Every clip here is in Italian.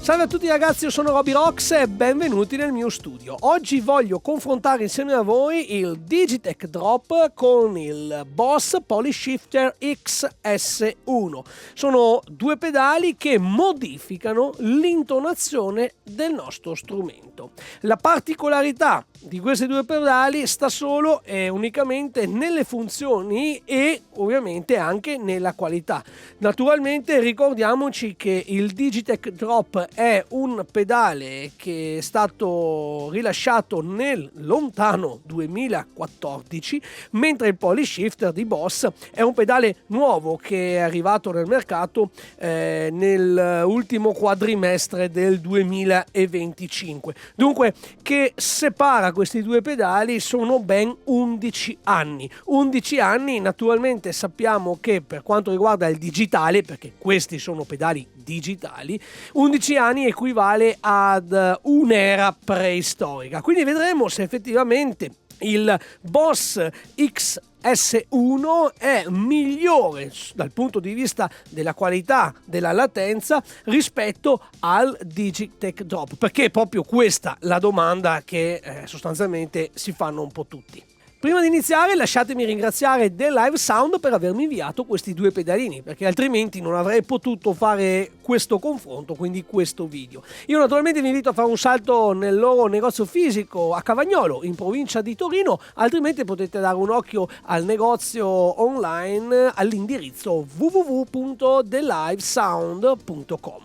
Salve a tutti ragazzi, io sono Roby Rocks e benvenuti nel mio studio. Oggi voglio confrontare insieme a voi il Digitech Drop con il Boss Polyshifter XS1. Sono due pedali che modificano l'intonazione del nostro strumento. La particolarità di questi due pedali sta solo e unicamente nelle funzioni e ovviamente anche nella qualità. Naturalmente ricordiamoci che il Digitech Drop è un pedale che è stato rilasciato nel lontano 2014, mentre il Polyshifter di Boss è un pedale nuovo che è arrivato nel mercato nell'ultimo quadrimestre del 2025. Dunque, che separa questi due pedali sono ben 11 anni. 11 anni, naturalmente sappiamo che per quanto riguarda il digitale, perché questi sono pedali digitali, 11 anni equivale ad un'era preistorica. Quindi vedremo se effettivamente il Boss XS1 è migliore dal punto di vista della qualità della latenza rispetto al Digitech Drop, perché è proprio questa la domanda che sostanzialmente si fanno un po' tutti. Prima di iniziare lasciatemi ringraziare The Live Sound per avermi inviato questi due pedalini, perché altrimenti non avrei potuto fare questo confronto, quindi questo video. Io naturalmente vi invito a fare un salto nel loro negozio fisico a Cavagnolo, in provincia di Torino, altrimenti potete dare un occhio al negozio online all'indirizzo www.thelivesound.com.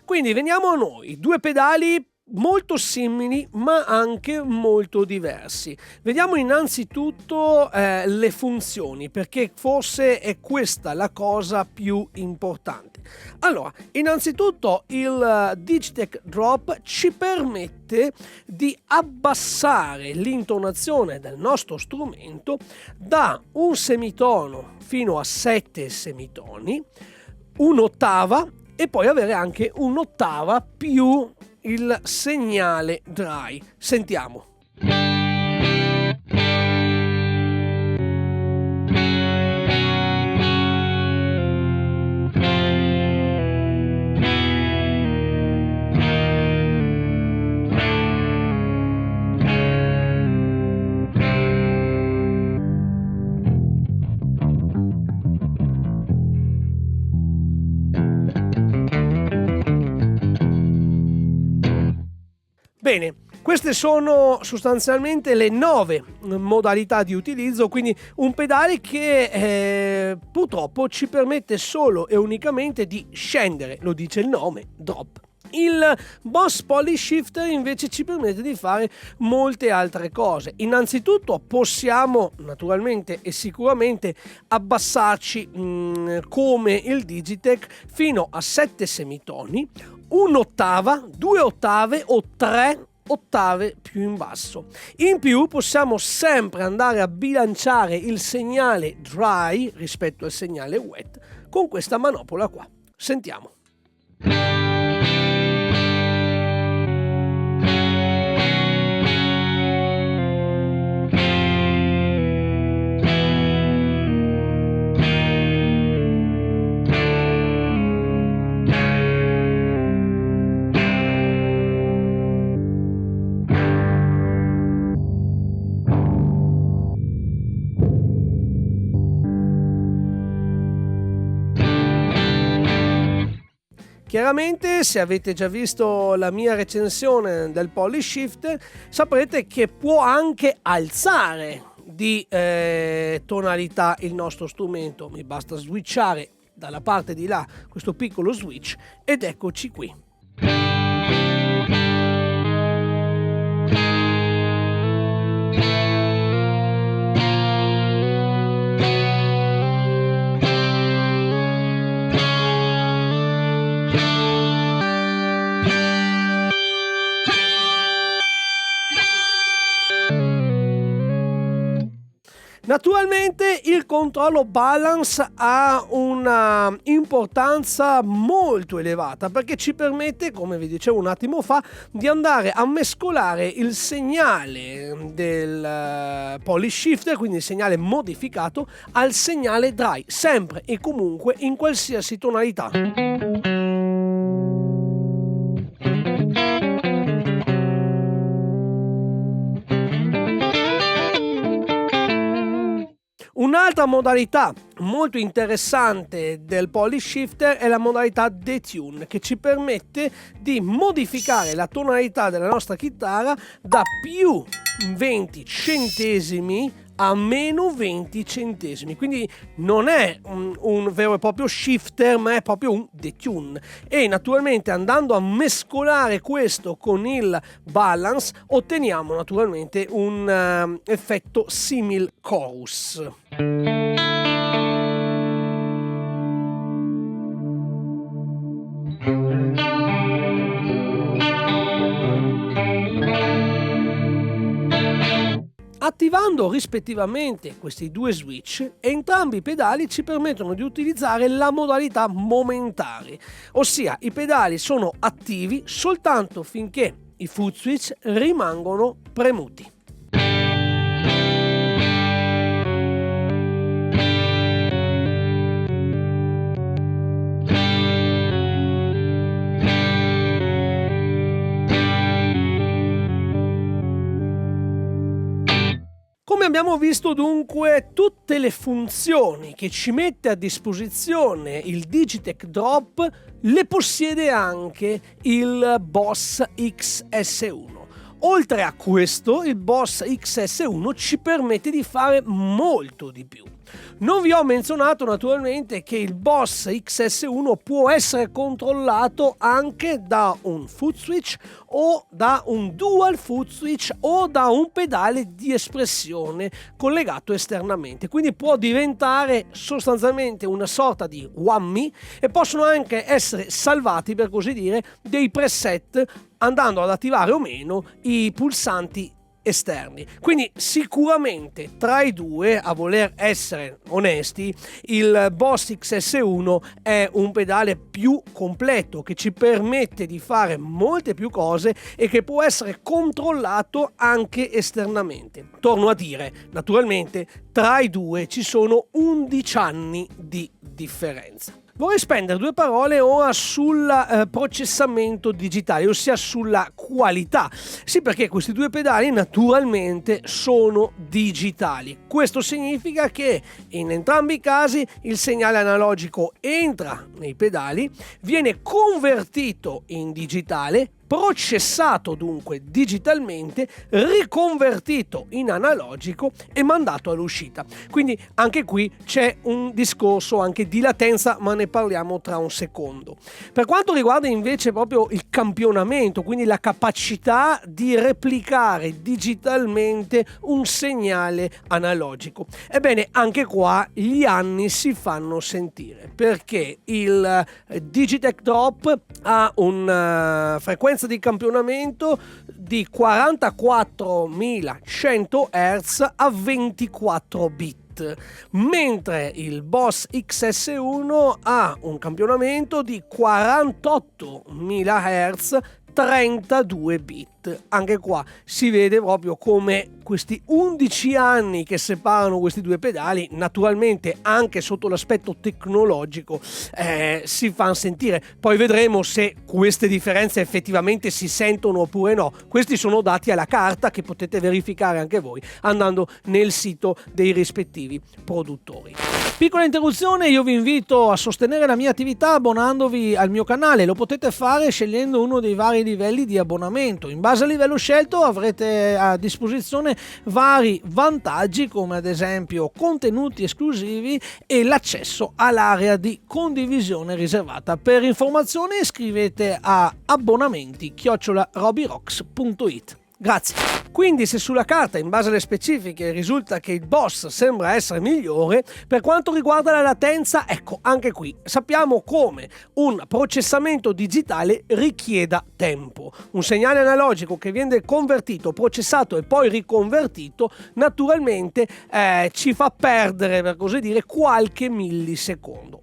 Quindi veniamo a noi, due pedali molto simili ma anche molto diversi. Vediamo innanzitutto le funzioni, perché forse è questa la cosa più importante. Allora, innanzitutto il Digitech Drop ci permette di abbassare l'intonazione del nostro strumento da un semitono fino a 7 semitoni, un'ottava e poi avere anche un'ottava più il segnale dry. Sentiamo. Bene, queste sono sostanzialmente le 9 modalità di utilizzo, quindi un pedale che purtroppo ci permette solo e unicamente di scendere, lo dice il nome, drop. Il Boss Polyshifter invece ci permette di fare molte altre cose. Innanzitutto possiamo naturalmente e sicuramente abbassarci come il Digitech fino a 7 semitoni, un'ottava, 2 ottave o 3 ottave più in basso. In più possiamo sempre andare a bilanciare il segnale dry rispetto al segnale wet con questa manopola qua. Sentiamo. Chiaramente, se avete già visto la mia recensione del Polyshifter, saprete che può anche alzare di tonalità il nostro strumento. Mi basta switchare dalla parte di là questo piccolo switch ed eccoci qui. Naturalmente il controllo balance ha una importanza molto elevata perché ci permette, come vi dicevo un attimo fa, di andare a mescolare il segnale del Polyshifter, quindi il segnale modificato, al segnale dry, sempre e comunque in qualsiasi tonalità. Un'altra modalità molto interessante del Polyshifter è la modalità Detune, che ci permette di modificare la tonalità della nostra chitarra da più 20 centesimi a meno 20 centesimi, quindi non è un vero e proprio shifter, ma è proprio un detune. E naturalmente, andando a mescolare questo con il balance, otteniamo naturalmente un effetto simil chorus. Attivando rispettivamente questi due switch, entrambi i pedali ci permettono di utilizzare la modalità momentare, ossia i pedali sono attivi soltanto finché i foot switch rimangono premuti. Come abbiamo visto dunque, tutte le funzioni che ci mette a disposizione il Digitech Drop le possiede anche il Boss XS1. Oltre a questo, il Boss XS1 ci permette di fare molto di più. Non vi ho menzionato naturalmente che il Boss XS1 può essere controllato anche da un foot switch o da un dual foot switch o da un pedale di espressione collegato esternamente, quindi può diventare sostanzialmente una sorta di whammy e possono anche essere salvati, per così dire, dei preset andando ad attivare o meno i pulsanti esterni. Quindi sicuramente tra i due, a voler essere onesti, il Boss XS1 è un pedale più completo che ci permette di fare molte più cose e che può essere controllato anche esternamente. Torno a dire, naturalmente tra i due ci sono 11 anni di differenza. Vorrei spendere due parole ora sul processamento digitale, ossia sulla qualità. Sì, perché questi due pedali naturalmente sono digitali. Questo significa che in entrambi i casi il segnale analogico entra nei pedali, viene convertito in digitale, processato dunque digitalmente, riconvertito in analogico e mandato all'uscita. Quindi anche qui c'è un discorso anche di latenza, ma ne parliamo tra un secondo. Per quanto riguarda invece proprio il campionamento, quindi la capacità di replicare digitalmente un segnale analogico, ebbene anche qua gli anni si fanno sentire, perché il Digitech Drop ha una frequenza di campionamento di 44.100 Hz a 24 bit, mentre il Boss XS1 ha un campionamento di 48.000 Hz 32 bit. Anche qua si vede proprio come questi 11 anni che separano questi due pedali, naturalmente anche sotto l'aspetto tecnologico, si fanno sentire. Poi vedremo se queste differenze effettivamente si sentono oppure no. Questi sono dati alla carta che potete verificare anche voi andando nel sito dei rispettivi produttori. Piccola interruzione, io vi invito a sostenere la mia attività abbonandovi al mio canale. Lo potete fare scegliendo uno dei vari livelli di abbonamento. In base al livello scelto avrete a disposizione vari vantaggi, come ad esempio contenuti esclusivi e l'accesso all'area di condivisione riservata. Per informazioni scrivete a abbonamenti@robyrocks.it. Grazie. Quindi se sulla carta, in base alle specifiche, risulta che il Boss sembra essere migliore, per quanto riguarda la latenza, ecco, anche qui sappiamo come un processamento digitale richieda tempo. Un segnale analogico che viene convertito, processato e poi riconvertito, naturalmente ci fa perdere, per così dire, qualche millisecondo.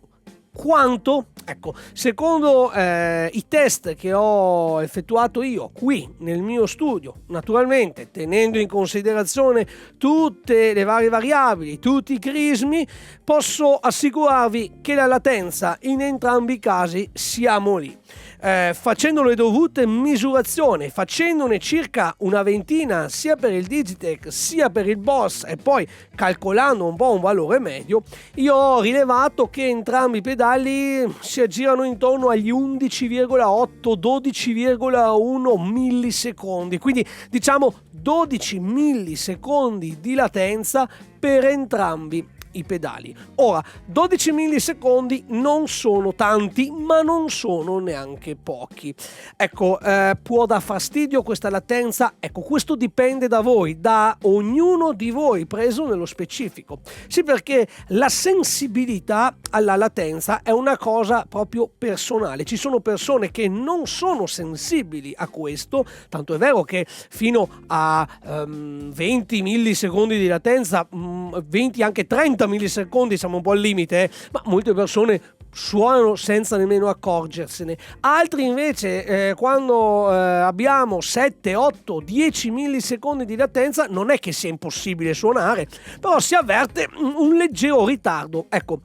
Quanto? Ecco, secondo i test che ho effettuato io qui nel mio studio, naturalmente tenendo in considerazione tutte le varie variabili, tutti i crismi, posso assicurarvi che la latenza in entrambi i casi siamo lì. Facendo le dovute misurazioni, facendone circa una ventina sia per il Digitech sia per il Boss e poi calcolando un po' un valore medio, io ho rilevato che entrambi i pedali si aggirano intorno agli 11,8-12,1 millisecondi, quindi diciamo 12 millisecondi di latenza per entrambi i pedali. Ora, 12 millisecondi non sono tanti, ma non sono neanche pochi. Ecco, può dar fastidio questa latenza? Ecco, questo dipende da voi, da ognuno di voi, preso nello specifico. Sì, perché la sensibilità alla latenza è una cosa proprio personale. Ci sono persone che non sono sensibili a questo, tanto è vero che fino a 20 millisecondi di latenza, 20 anche 30 millisecondi siamo un po' al limite, ma molte persone suonano senza nemmeno accorgersene. Altri invece quando abbiamo 7, 8, 10 millisecondi di latenza non è che sia impossibile suonare, però si avverte un leggero ritardo. Ecco,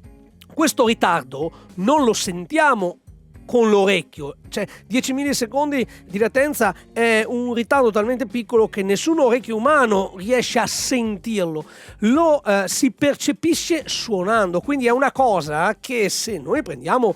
questo ritardo non lo sentiamo con l'orecchio, cioè 10 millisecondi di latenza è un ritardo talmente piccolo che nessun orecchio umano riesce a sentirlo, lo si percepisce suonando, quindi è una cosa che se noi prendiamo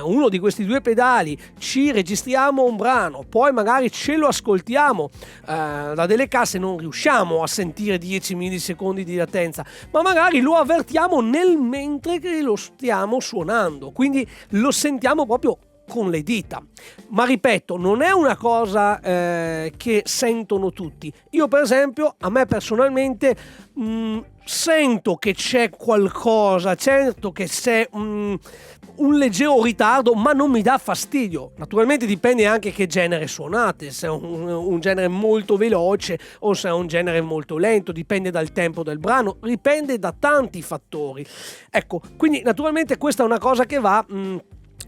uno di questi due pedali, ci registriamo un brano, poi magari ce lo ascoltiamo da delle casse, non riusciamo a sentire 10 millisecondi di latenza, ma magari lo avvertiamo nel mentre che lo stiamo suonando, quindi lo sentiamo proprio con le dita. Ma ripeto, non è una cosa che sentono tutti. Io per esempio, a me personalmente sento che c'è qualcosa, certo che c'è un leggero ritardo, ma non mi dà fastidio. Naturalmente dipende anche che genere suonate, se è un genere molto veloce o se è un genere molto lento, dipende dal tempo del brano, dipende da tanti fattori. Ecco, quindi naturalmente questa è una cosa che va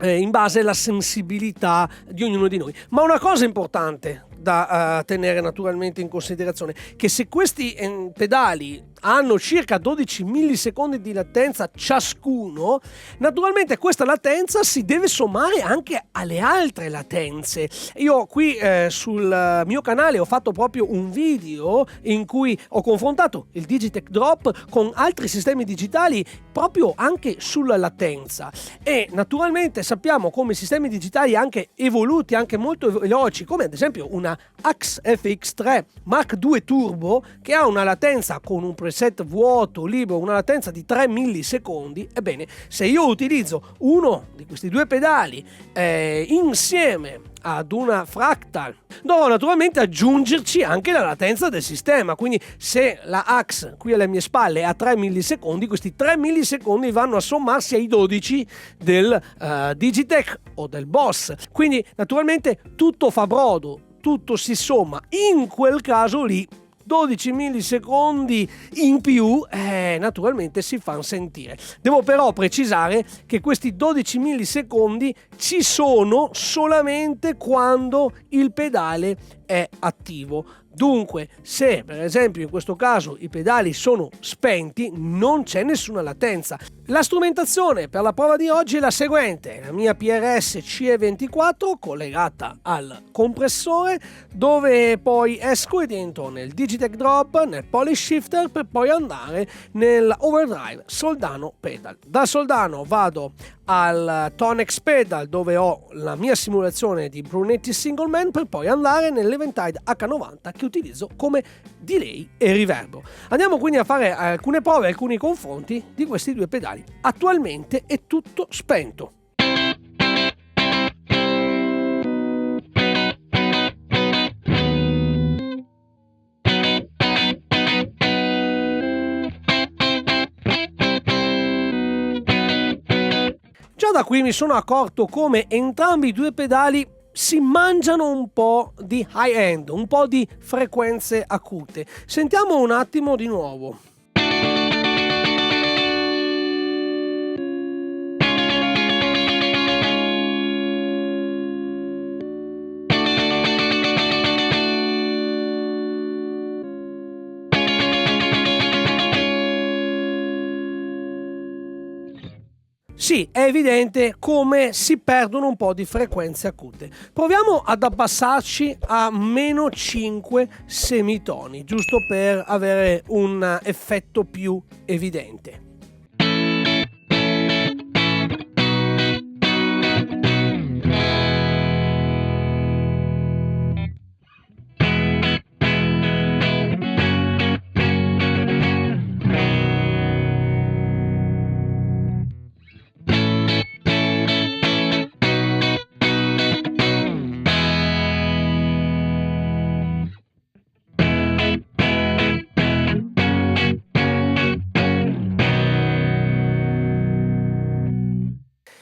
in base alla sensibilità di ognuno di noi. Ma una cosa importante da tenere naturalmente in considerazione, che se questi pedali hanno circa 12 millisecondi di latenza ciascuno, naturalmente questa latenza si deve sommare anche alle altre latenze. Io qui sul mio canale ho fatto proprio un video in cui ho confrontato il Digitech Drop con altri sistemi digitali proprio anche sulla latenza, e naturalmente sappiamo come sistemi digitali anche evoluti, anche molto veloci, come ad esempio una AX FX3 Mark II Turbo, che ha una latenza con un preset vuoto libero, una latenza di 3 millisecondi. Ebbene, se io utilizzo uno di questi due pedali insieme ad una Fractal, dovrò naturalmente aggiungerci anche la latenza del sistema, quindi se la AX qui alle mie spalle ha 3 millisecondi, questi 3 millisecondi vanno a sommarsi ai 12 del Digitech o del Boss, quindi naturalmente tutto fa brodo, tutto si somma. In quel caso lì 12 millisecondi in più naturalmente si fanno sentire. Devo però precisare che questi 12 millisecondi ci sono solamente quando il pedale è attivo. Dunque, se per esempio in questo caso i pedali sono spenti, non c'è nessuna latenza. La strumentazione per la prova di oggi è la seguente: la mia PRS CE24 collegata al compressore, dove poi esco ed entro nel Digitech Drop, nel Polish Shifter, per poi andare nell'Overdrive Soldano Pedal. Da Soldano vado al Tonex Pedal, dove ho la mia simulazione di Brunetti Singleman, per poi andare nell'Eventide H90 che utilizzo come delay e riverbero. Andiamo quindi a fare alcune prove, alcuni confronti di questi due pedali. Attualmente è tutto spento. Già da qui mi sono accorto come entrambi i due pedali si mangiano un po' di high end, un po' di frequenze acute. Sentiamo un attimo di nuovo. sì, è evidente come si perdono un po' di frequenze acute. Proviamo ad abbassarci a meno 5 semitoni, giusto per avere un effetto più evidente.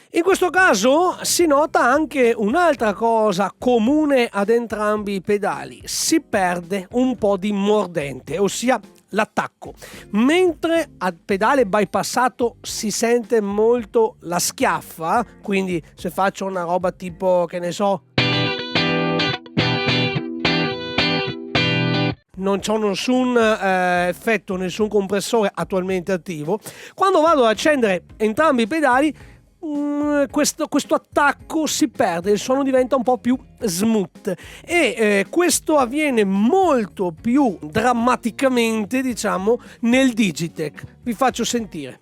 In questo caso si nota anche un'altra cosa comune ad entrambi i pedali: si perde un po' di mordente, ossia l'attacco. Mentre al pedale bypassato si sente molto la schiaffa, quindi se faccio una roba tipo, che ne so, non c'ho nessun effetto, nessun compressore attualmente attivo. Quando vado ad accendere entrambi i pedali, questo attacco si perde, il suono diventa un po' più smooth e questo avviene molto più drammaticamente, diciamo, nel Digitech. Vi faccio sentire.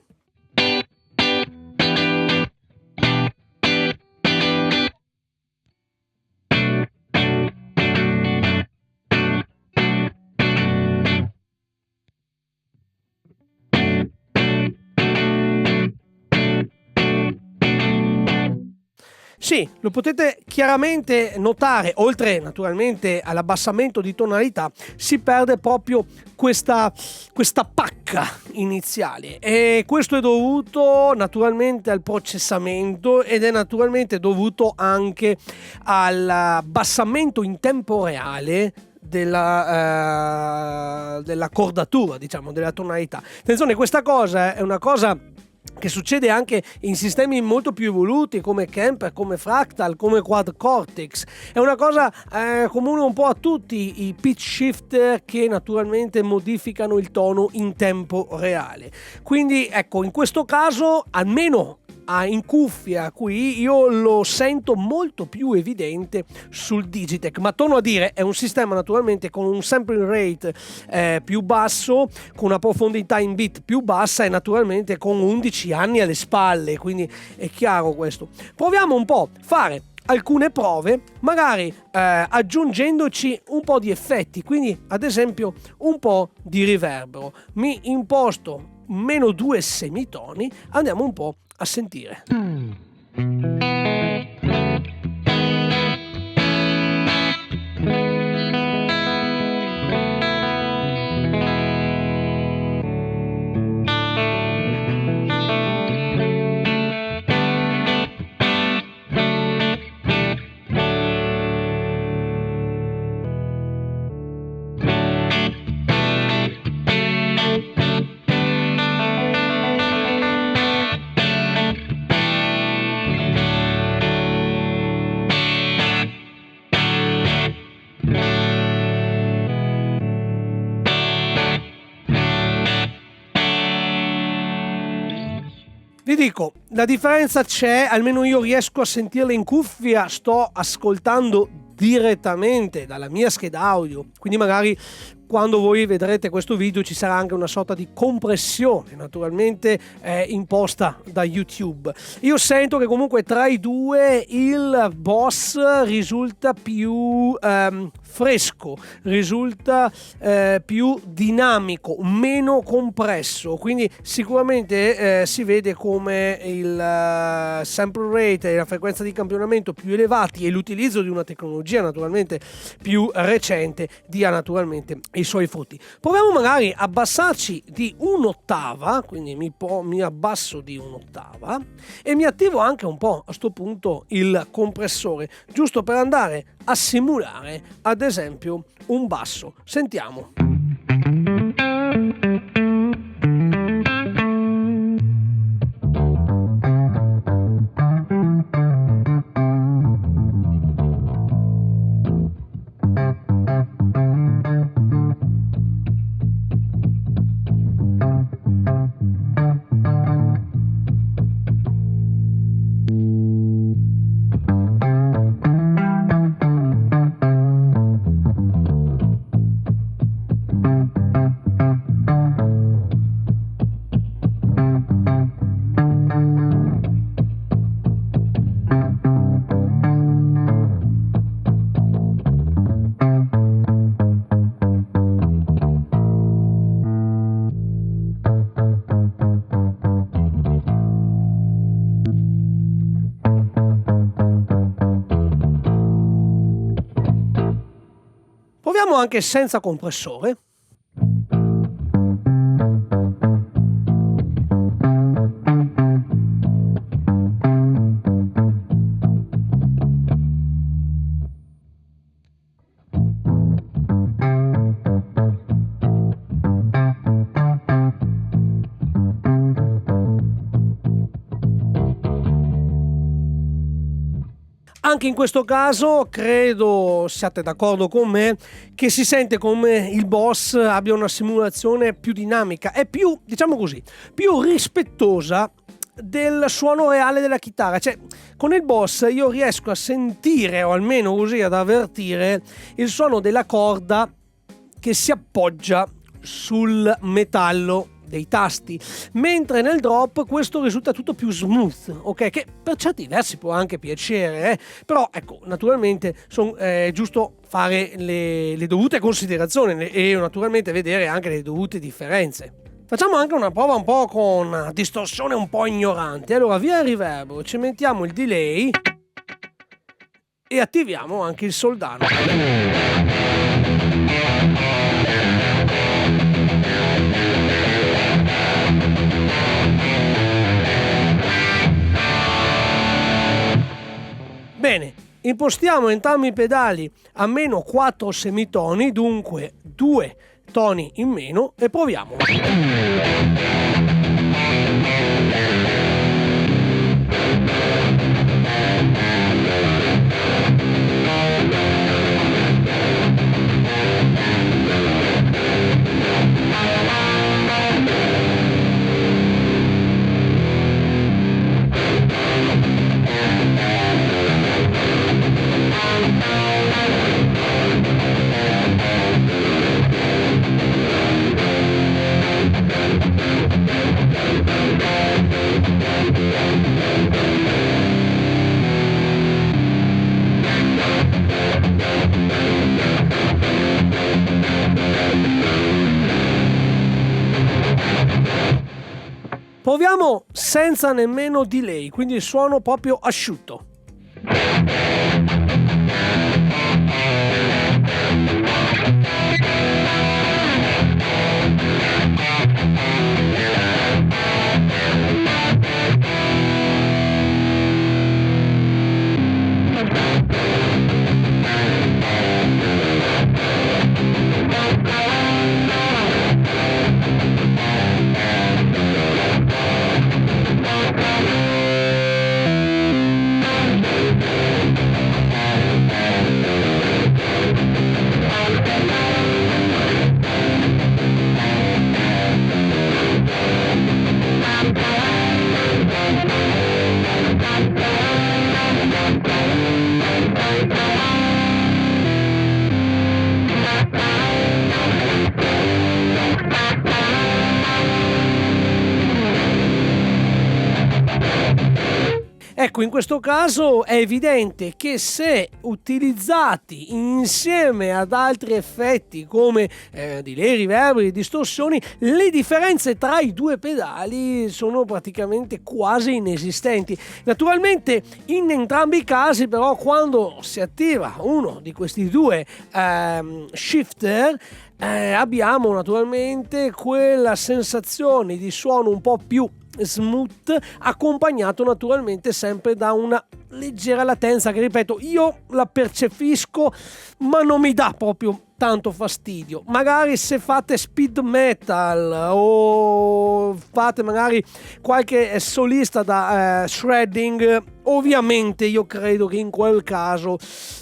Sì, lo potete chiaramente notare, oltre naturalmente all'abbassamento di tonalità, si perde proprio questa pacca iniziale, e questo è dovuto naturalmente al processamento ed è naturalmente dovuto anche all'abbassamento in tempo reale della cordatura, diciamo, della tonalità. Attenzione, questa cosa è una cosa che succede anche in sistemi molto più evoluti come Kemper, come Fractal, come Quad Cortex. È una cosa comune un po' a tutti i pitch shifter che naturalmente modificano il tono in tempo reale. Quindi ecco, in questo caso almeno in cuffia qui io lo sento molto più evidente sul Digitech, ma torno a dire, è un sistema naturalmente con un sampling rate più basso, con una profondità in bit più bassa e naturalmente con 11 anni alle spalle, quindi è chiaro questo. Proviamo un po' a fare alcune prove, magari aggiungendoci un po' di effetti, quindi ad esempio un po' di riverbero. Mi imposto meno 2 semitoni, andiamo un po' a sentire. Vi dico, la differenza c'è, almeno io riesco a sentirla in cuffia, sto ascoltando direttamente dalla mia scheda audio, quindi magari quando voi vedrete questo video ci sarà anche una sorta di compressione naturalmente imposta da YouTube. Io sento che comunque tra i due il Boss risulta più fresco, risulta più dinamico, meno compresso, quindi sicuramente si vede come il sample rate e la frequenza di campionamento più elevati e l'utilizzo di una tecnologia naturalmente più recente dia naturalmente i suoi frutti. Proviamo magari a abbassarci di un'ottava, quindi mi abbasso di un'ottava e mi attivo anche un po' a sto punto il compressore, giusto per andare a simulare ad esempio un basso. Sentiamo. Proviamo anche senza compressore. Anche in questo caso credo siate d'accordo con me che si sente come il Boss abbia una simulazione più dinamica e più, diciamo così, più rispettosa del suono reale della chitarra. Cioè, con il Boss io riesco a sentire, o almeno così ad avvertire, il suono della corda che si appoggia sul metallo dei tasti, mentre nel drop questo risulta tutto più smooth, ok? Che per certi versi può anche piacere, però ecco, naturalmente è giusto fare le dovute considerazioni e naturalmente vedere anche le dovute differenze. Facciamo anche una prova un po' con distorsione un po' ignorante. Allora, via il reverb, ci mettiamo il delay e attiviamo anche il soldano. Bene, impostiamo entrambi i pedali a meno 4 semitoni, dunque 2 toni in meno, e proviamo. Proviamo senza nemmeno delay, quindi il suono proprio asciutto. Ecco, in questo caso è evidente che se utilizzati insieme ad altri effetti come delay, riverberi, distorsioni, le differenze tra i due pedali sono praticamente quasi inesistenti. Naturalmente in entrambi i casi però quando si attiva uno di questi due shifter abbiamo naturalmente quella sensazione di suono un po' più smooth, accompagnato naturalmente sempre da una leggera latenza che, ripeto, io la percepisco ma non mi dà proprio tanto fastidio. Magari se fate speed metal o fate magari qualche solista da shredding, ovviamente io credo che in quel caso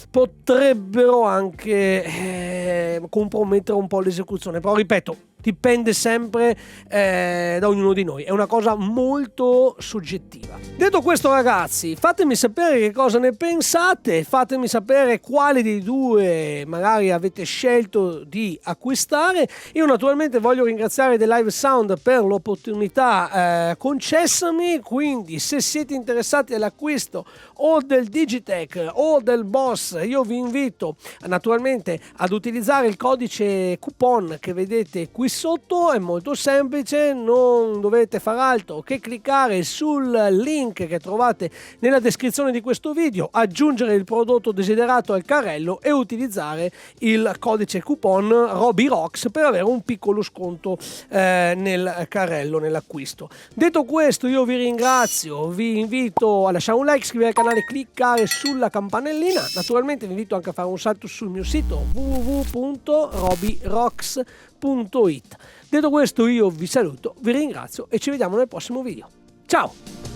potrebbero anche compromettere un po' l'esecuzione, però ripeto, dipende sempre da ognuno di noi, è una cosa molto soggettiva. Detto questo, ragazzi, fatemi sapere che cosa ne pensate, fatemi sapere quale dei due magari avete scelto di acquistare. Io naturalmente voglio ringraziare The Live Sound per l'opportunità concessami, quindi se siete interessati all'acquisto o del Digitech o del Boss, io vi invito naturalmente ad utilizzare il codice coupon che vedete qui sotto è molto semplice, non dovete far altro che cliccare sul link che trovate nella descrizione di questo video, aggiungere il prodotto desiderato al carrello e utilizzare il codice coupon RobyRocks per avere un piccolo sconto nel carrello, nell'acquisto. Detto questo, io vi ringrazio, vi invito a lasciare un like, iscrivervi al canale, cliccare sulla campanellina. Naturalmente vi invito anche a fare un salto sul mio sito www.robyrocks.it. Detto questo, io vi saluto, vi ringrazio e ci vediamo nel prossimo video. Ciao!